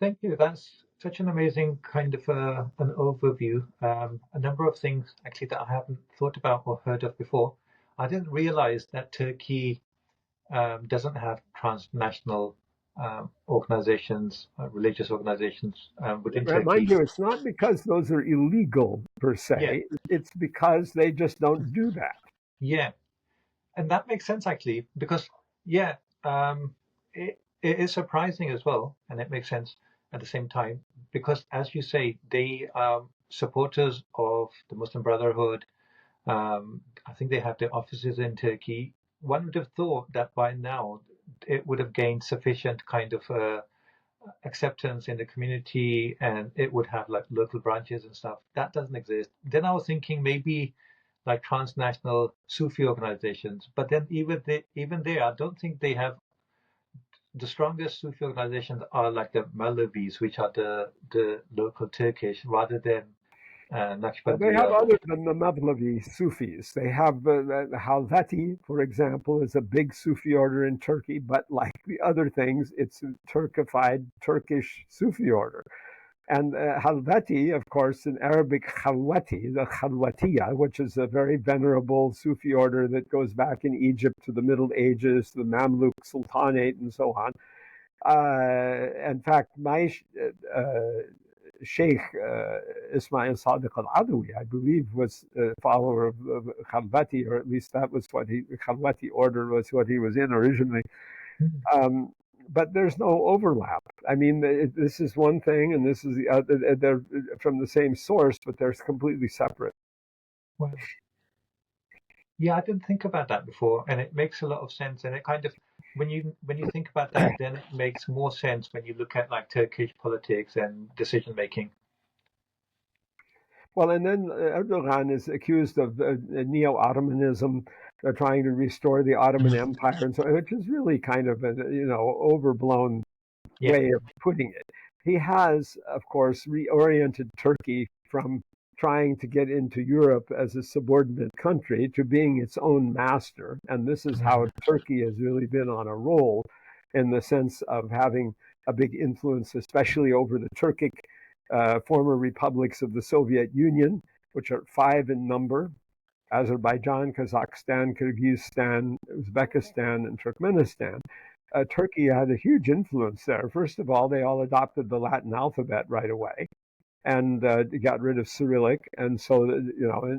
Thank you. That's such an amazing kind of an overview. A number of things actually that I haven't thought about or heard of before. I didn't realize that Turkey doesn't have transnational organizations, religious organizations within Turkey. Mind you, it's not because those are illegal per Yeah, se. It's because they just don't do that. yeah, and that makes sense actually because yeah, it is surprising as well, and it makes sense at the same time because as you say, they are supporters of the Muslim Brotherhood. I think they have their offices in Turkey. One would have thought that by now it would have gained sufficient kind of acceptance in the community and it would have like local branches and stuff. That doesn't exist. Then I was thinking maybe like transnational Sufi organizations, but then even there, I don't think they have the strongest Sufi organizations are like the Malevis, which are the local Turkish, rather than Well, they have Naqshbandiya. other than the Mevlevi Sufis. They have the Halveti, for example, is a big Sufi order in Turkey, but like the other things, it's a Turkified Turkish Sufi order. And Halveti, of course, in Arabic, Khalwati, the Khalwatiya, which is a very venerable Sufi order that goes back in Egypt to the Middle Ages, the Mamluk Sultanate, and so on. In fact, my Sheikh Ismail Sadiq al-Adawi, I believe, was a follower of Khalwati, or at least that was what Khalwati order was what he was in originally. Um, but there's no overlap. I mean, this is one thing, and this is the other. They're from the same source, but they're completely separate. Well, yeah, I didn't think about that before, and it makes a lot of sense. And it kind of when you think about that, then it makes more sense when you look at like Turkish politics and decision making. Well, and then Erdogan is accused of neo-Ottomanism, trying to restore the Ottoman Empire, and so which is really kind of a overblown Yeah. way of putting it. He has, of course, reoriented Turkey from trying to get into Europe as a subordinate country to being its own master. And this is how Turkey has really been on a roll in the sense of having a big influence, especially over the Turkic former republics of the Soviet Union, which are five in number: Azerbaijan, Kazakhstan, Kyrgyzstan, Uzbekistan, and Turkmenistan. Turkey had a huge influence there. First of all, they all adopted the Latin alphabet right away and got rid of Cyrillic. And so,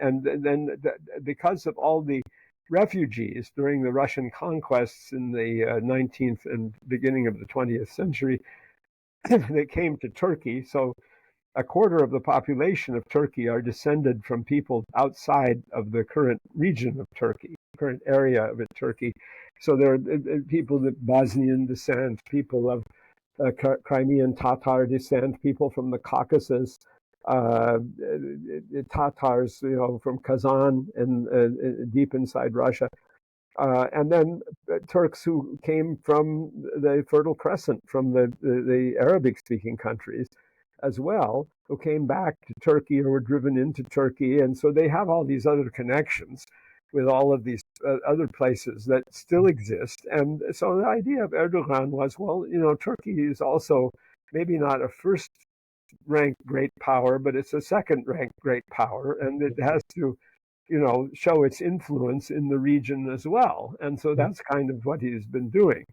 and then because of all the refugees during the Russian conquests in the 19th and beginning of the 20th century, they came to Turkey. So a quarter of the population of Turkey are descended from people outside of the current region of Turkey, current area of Turkey. So there are people of Bosnian descent, people of Crimean Tatar descent, people from the Caucasus, Tatars, from Kazan and deep inside Russia. And then Turks who came from the Fertile Crescent, from the Arabic-speaking countries as well, who came back to Turkey or were driven into Turkey. And so they have all these other connections with all of these other places that still exist. And so the idea of Erdogan was, well, Turkey is also maybe not a first ranked great power, but it's a second ranked great power. And it has to show its influence in the region as well. And so that's kind of what he's been doing.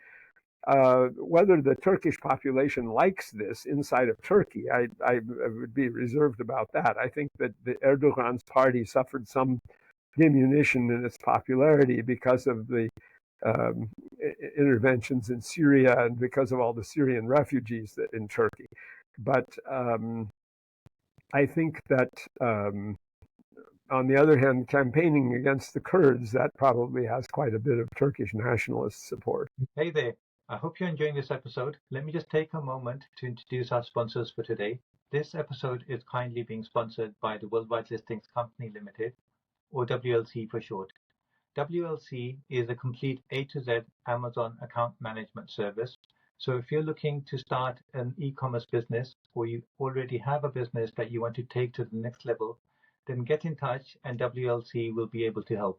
Whether the Turkish population likes this inside of Turkey, I would be reserved about that. I think that the Erdogan's party suffered some diminution in its popularity because of the interventions in Syria and because of all the Syrian refugees in Turkey. But I think that on the other hand, campaigning against the Kurds, that probably has quite a bit of Turkish nationalist support. Hey there. I hope you're enjoying this episode. Let me just take a moment to introduce our sponsors for today. This episode is kindly being sponsored by the Worldwide Listings Company Limited, or WLC for short. WLC is a complete A to Z Amazon account management service. So if you're looking to start an e-commerce business, or you already have a business that you want to take to the next level, then get in touch and WLC will be able to help.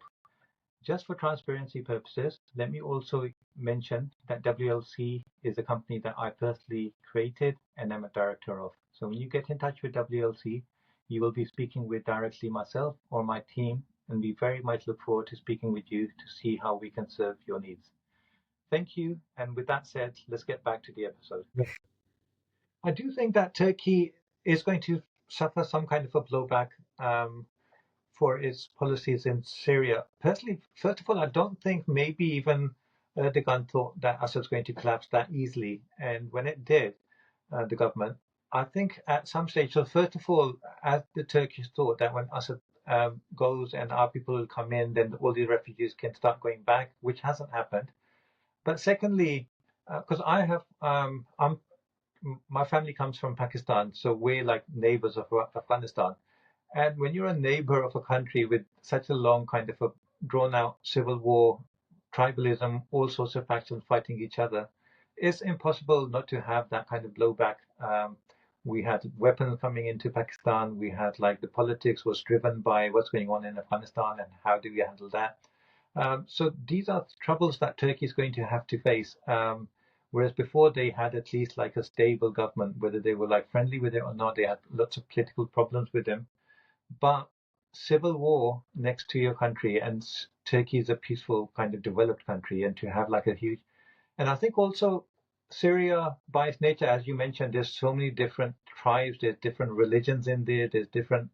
Just for transparency purposes, let me also mention that WLC is a company that I personally created and am a director of. So when you get in touch with WLC, you will be speaking with directly myself or my team, and we very much look forward to speaking with you to see how we can serve your needs. Thank you. And with that said, let's get back to the episode. I do think that Turkey is going to suffer some kind of a blowback for its policies in Syria. Personally, first of all, I don't think maybe even Erdogan thought that Assad's going to collapse that easily. And when it did, the government, I think at some stage, so first of all, as the Turkish thought that when Assad goes and our people will come in, then all the refugees can start going back, which hasn't happened. But secondly, because my family comes from Pakistan, so we're like neighbors of Afghanistan. And when you're a neighbor of a country with such a long kind of a drawn out civil war, tribalism, all sorts of factions fighting each other, it's impossible not to have that kind of blowback. We had weapons coming into Pakistan. We had like the politics was driven by what's going on in Afghanistan and how do we handle that. So these are troubles that Turkey is going to have to face. Whereas before they had at least like a stable government, whether they were like friendly with it or not, they had lots of political problems with them. But civil war next to your country, and Turkey is a peaceful kind of developed country, and to have like a huge, and I think also Syria by its nature, as you mentioned, there's so many different tribes, there's different religions in there, there's different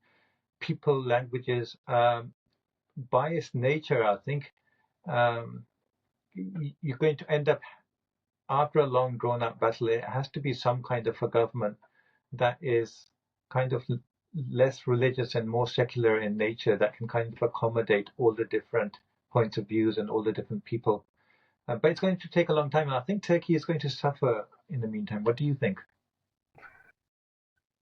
people, languages. By its nature, I think um, you're going to end up after a long drawn out battle. It has to be some kind of a government that is kind of less religious and more secular in nature that can kind of accommodate all the different points of views and all the different people. But it's going to take a long time, and I think Turkey is going to suffer in the meantime. What do you think?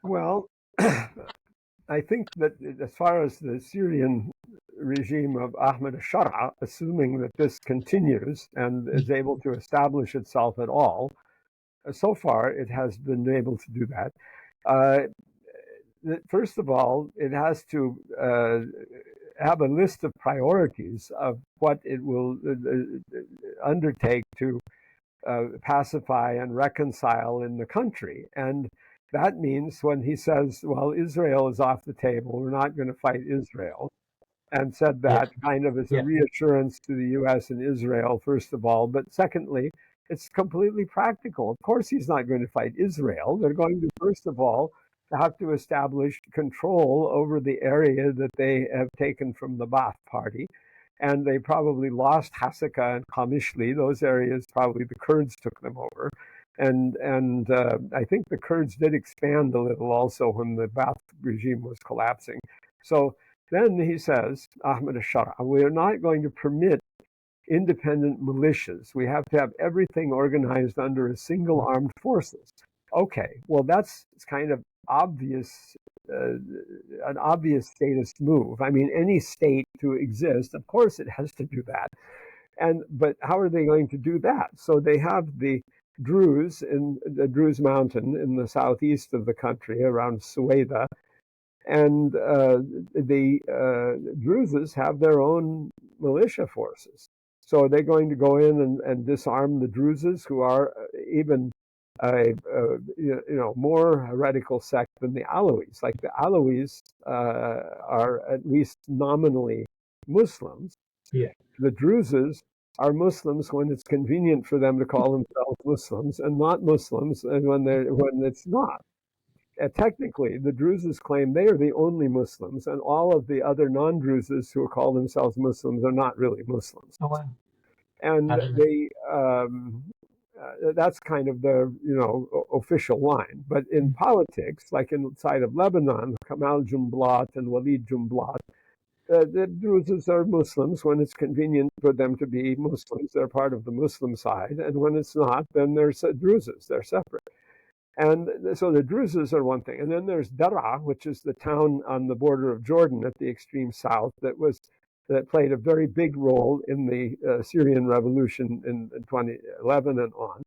Well, I think that as far as the Syrian regime of Ahmed al-Shara, assuming that this continues and is able to establish itself at all, so far it has been able to do that. First of all, it has to have a list of priorities of what it will undertake to pacify and reconcile in the country. And that means when he says, well, Israel is off the table, we're not going to fight Israel, and said Yeah, that kind of as a yeah, reassurance to the US and Israel, first of all. But secondly, it's completely practical. Of course, he's not going to fight Israel. They're going to, first of all, have to establish control over the area that they have taken from the Ba'ath Party. And they probably lost Hasaka and Kamishli. Those areas, probably the Kurds took them over. And I think the Kurds did expand a little also when the Ba'ath regime was collapsing. So then he says, Ahmed al-Shara, we are not going to permit independent militias. We have to have everything organized under a single armed forces. Okay, well, that's kind of obvious, an obvious statist move. I mean, any state to exist, of course, it has to do that. But how are they going to do that? So they have the Druze in the Druze mountain in the southeast of the country around Sueda, and the Druzes have their own militia forces. So are they going to go in and disarm the Druzes, who are even more heretical sect than the Alawis? Like the Alawis are at least nominally Muslims. yeah. The Druzes are Muslims when it's convenient for them to call themselves Muslims, and not Muslims when it's not. Technically, the Druzes claim they are the only Muslims, and all of the other non-Druzes who call themselves Muslims are not really Muslims. Oh wow. And that's kind of the official line. But in politics, like inside of Lebanon, Kamal Jumblat and Walid Jumblat, the Druzes are Muslims when it's convenient for them to be Muslims. They're part of the Muslim side, and when it's not, then they're Druzes. They're separate. And so the Druzes are one thing. And then there's Daraa, which is the town on the border of Jordan at the extreme south that played a very big role in the Syrian revolution in 2011 and on.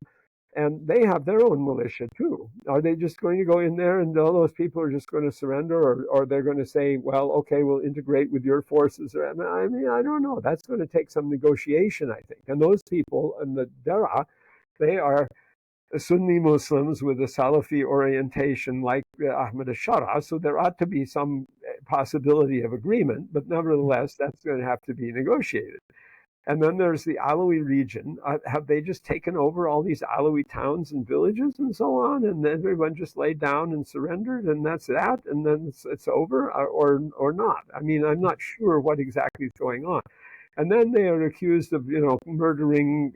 And they have their own militia too. Are they just going to go in there and all those people are just going to surrender, or they're going to say, well, okay, we'll integrate with your forces? Or, I mean, I don't know. That's going to take some negotiation, I think. And those people in the Dara, they are Sunni Muslims with a Salafi orientation like Ahmed Shara, so there ought to be some possibility of agreement, but nevertheless, that's going to have to be negotiated. And then there's the Alawi region. Have they just taken over all these Alawi towns and villages and so on, and everyone just laid down and surrendered, and that's that, and then it's over, or not? I mean, I'm not sure what exactly is going on. And then they are accused of, murdering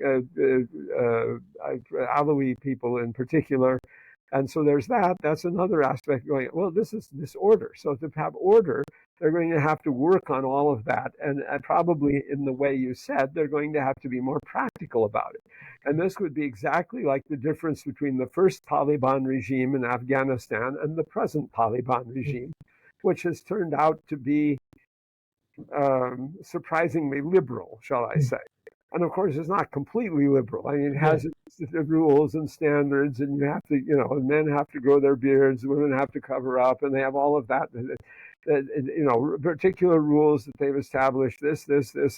Alawi people in particular. And so there's that. That's another aspect going, well, this is disorder. So to have order, they're going to have to work on all of that. And probably in the way you said, they're going to have to be more practical about it. And this would be exactly like the difference between the first Taliban regime in Afghanistan and the present Taliban regime, which has turned out to be surprisingly liberal, shall I say. And of course, it's not completely liberal. I mean, it has its rules and standards, and you have to, men have to grow their beards, women have to cover up, and they have all of that. Particular rules that they've established. This,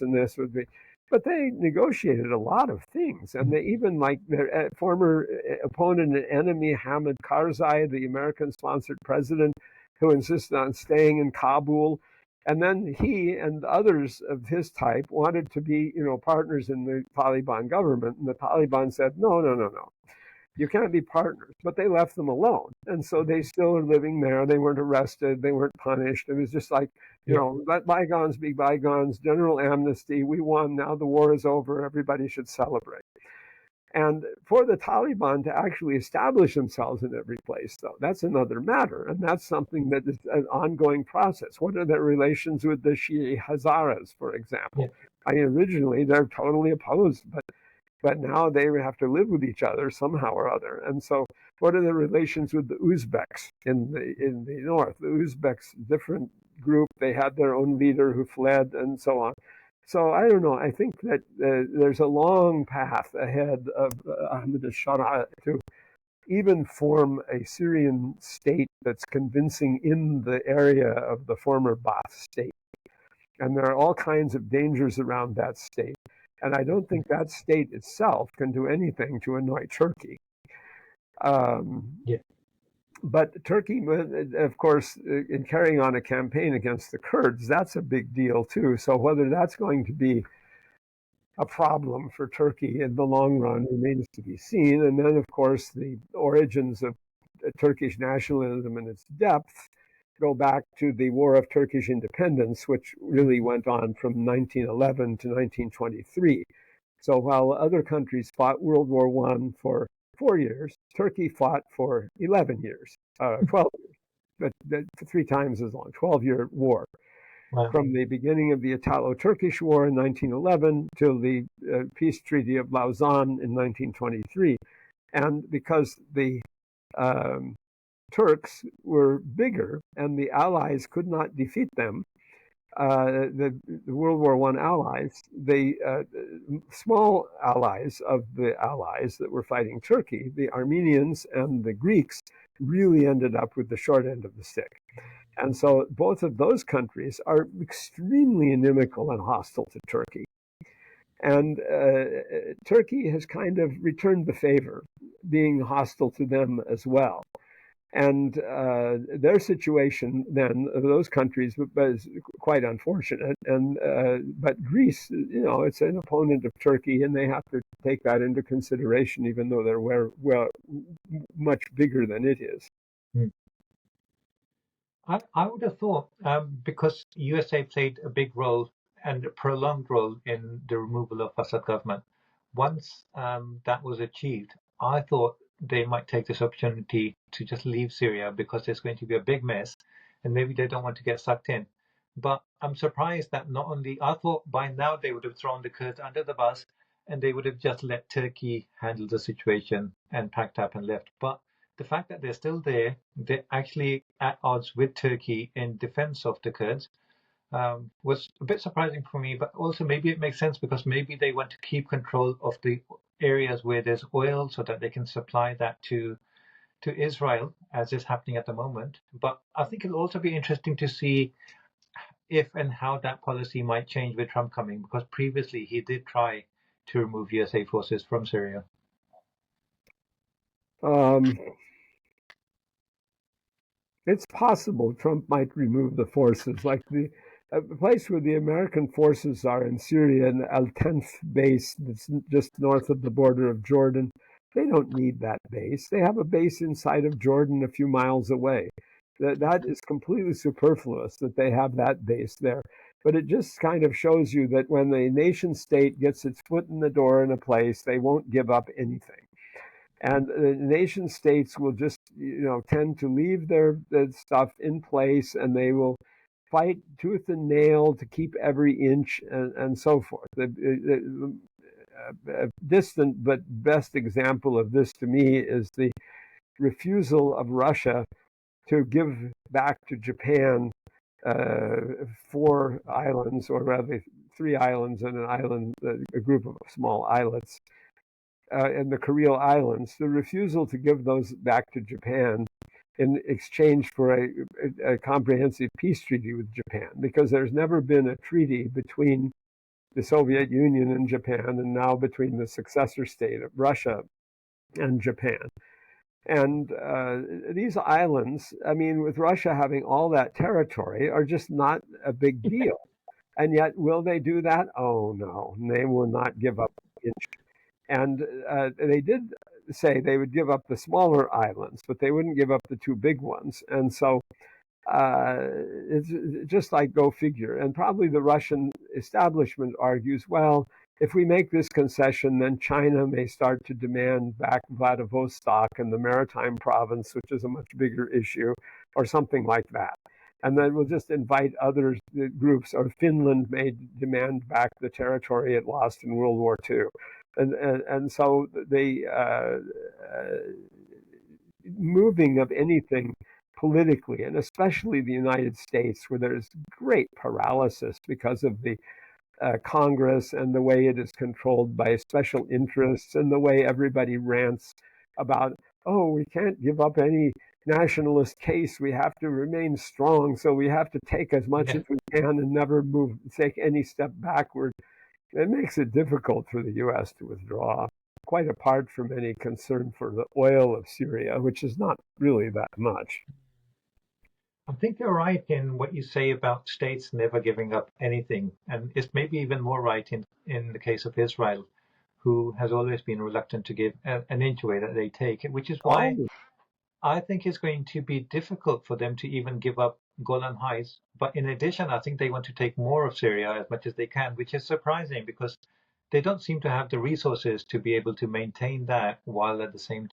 and this would be. But they negotiated a lot of things, and they even, like their former opponent and enemy, Hamid Karzai, the American-sponsored president, who insisted on staying in Kabul. And then he and others of his type wanted to be, partners in the Taliban government. And the Taliban said, no, no, no, no. You can't be partners. But they left them alone. And so they still are living there. They weren't arrested. They weren't punished. It was just like, let bygones be bygones, general amnesty. We won. Now the war is over. Everybody should celebrate. And for the Taliban to actually establish themselves in every place, though, that's another matter. And that's something that is an ongoing process. What are their relations with the Shia Hazaras, for example? I mean, originally, they're totally opposed, but now they have to live with each other somehow or other. And so what are the relations with the Uzbeks in the north? The Uzbeks, different group, they had their own leader who fled and so on. So I don't know. I think that there's a long path ahead of Ahmed Shara to even form a Syrian state that's convincing in the area of the former Ba'ath state. And there are all kinds of dangers around that state. And I don't think that state itself can do anything to annoy Turkey. But Turkey, of course, in carrying on a campaign against the Kurds, that's a big deal too. So whether that's going to be a problem for Turkey in the long run remains to be seen. And then, of course, the origins of Turkish nationalism and its depth go back to the War of Turkish Independence, which really went on from 1911 to 1923. So while other countries fought World War I for 4 years, Turkey fought for 11 years, 12 years, but 3 times as long, 12-year war. Wow. From the beginning of the Italo-Turkish War in 1911 till the Peace Treaty of Lausanne in 1923. And because the Turks were bigger and the Allies could not defeat them, the World War I allies, the small allies of the Allies that were fighting Turkey, the Armenians and the Greeks, really ended up with the short end of the stick. And so both of those countries are extremely inimical and hostile to Turkey. And Turkey has kind of returned the favor, being hostile to them as well. And their situation then of those countries was quite unfortunate. And but Greece, it's an opponent of Turkey, and they have to take that into consideration, even though they're much bigger than it is. I would have thought, because USA played a big role and a prolonged role in the removal of Assad government, once that was achieved, I thought they might take this opportunity to just leave Syria because there's going to be a big mess and maybe they don't want to get sucked in. But I'm surprised that not only, I thought by now they would have thrown the Kurds under the bus and they would have just let Turkey handle the situation and packed up and left. But the fact that they're still there, they're actually at odds with Turkey in defense of the Kurds, was a bit surprising for me. But also maybe it makes sense because maybe they want to keep control of the areas where there's oil so that they can supply that to Israel, as is happening at the moment. But I think it'll also be interesting to see if and how that policy might change with Trump coming, because previously he did try to remove USA forces from Syria. Um, it's possible Trump might remove the forces, like the place where the American forces are in Syria, and Al Tenth base that's just north of the border of Jordan. They don't need that base. They have a base inside of Jordan a few miles away. That is completely superfluous that they have that base there. But it just kind of shows you that when the nation state gets its foot in the door in a place, they won't give up anything. And the nation states will just tend to leave their stuff in place, and they will fight tooth and nail to keep every inch, and so forth. Distant but best example of this to me is the refusal of Russia to give back to Japan four islands, or rather three islands and an island, a group of small islets in the Kuril Islands. The refusal to give those back to Japan in exchange for a comprehensive peace treaty with Japan, because there's never been a treaty between the Soviet Union and Japan, and now between the successor state of Russia and Japan. And these islands, I mean, with Russia having all that territory, are just not a big deal. And yet, will they do that? Oh, no, they will not give up an inch. And they did say they would give up the smaller islands, but they wouldn't give up the two big ones. And so it's just like, go figure. And probably the Russian establishment argues, well, if we make this concession, then China may start to demand back Vladivostok and the maritime province, which is a much bigger issue, or something like that. And then we'll just invite other groups, or Finland may demand back the territory it lost in World War II. And so the moving of anything politically, and especially the United States, where there's great paralysis because of the Congress and the way it is controlled by special interests, and the way everybody rants about, oh, we can't give up any nationalist case. We have to remain strong, so we have to take as much as we can and never take any step backward. It makes it difficult for the U.S. to withdraw, quite apart from any concern for the oil of Syria, which is not really that much. I think you're right in what you say about states never giving up anything, and it's maybe even more right in the case of Israel, who has always been reluctant to give an inch away that they take, which is why Oh, I think it's going to be difficult for them to even give up Golan Heights. But in addition, I think they want to take more of Syria as much as they can, which is surprising because they don't seem to have the resources to be able to maintain that while at the same